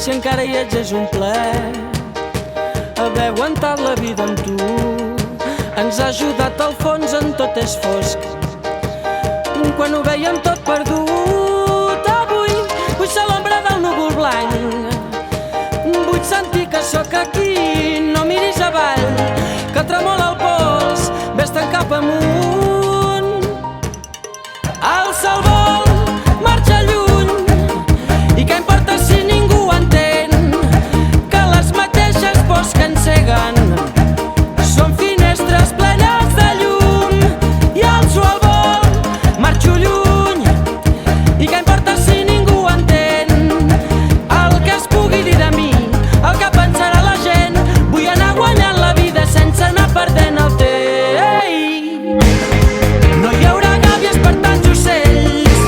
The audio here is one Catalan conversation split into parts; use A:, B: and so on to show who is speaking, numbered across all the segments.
A: si encara hi ets és un plaer haver aguantat la vida amb tu. Ens ha ajudat al fons en tot és fosc quan ho veiem tot perdut. Avui vull ser l'ombra del núvol blanc, vull sentir que sóc aquí, no miris avall, que tremola el pols, vés-te'n cap amunt. Alça el vol, marxa lluny, i què importa si ningú entén que les mateixes pors que enceguen són finestres plenes de llum. I alço el vol, marxo lluny, i què importa si ningú entén el que es pugui dir de mi, el que pensarà la gent. Vull anar guanyant la vida sense anar perdent el temps. No hi haurà gàbies per tants ocells,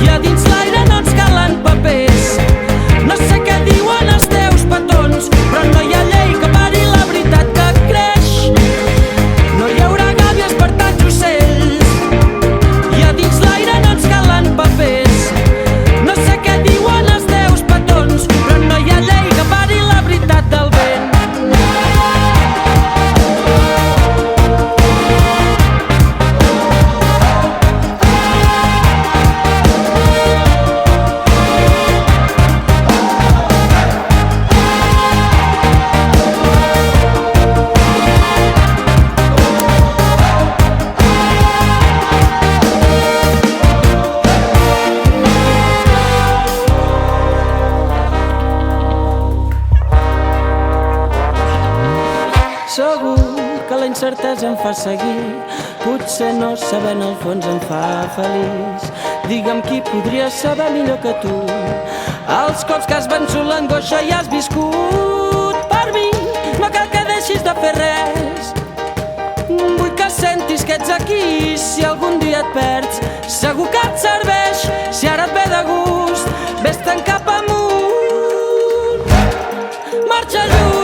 A: i a dins l'aire no ens calen papers. No sé què diuen els teus petons, però no hi ha llei que pari la veritat que creix. No hi haurà gàbies per tants ocells, i a dins l'aire no ens calen papers. No sé què diuen els teus petons, però no hi ha llei que pari la veritat del vent. Segur que la incertesa em fa seguir, potser no saber en el fons em fa feliç. Digue'm qui podria saber millor que tu els cops que has vençut l'angoixa i has viscut. Per mi no cal que deixis de fer res, vull que sentis que ets aquí. Si algun dia et perds, segur que et serveix. Si ara et ve de gust, vés-te'n cap amunt, marxa lluny.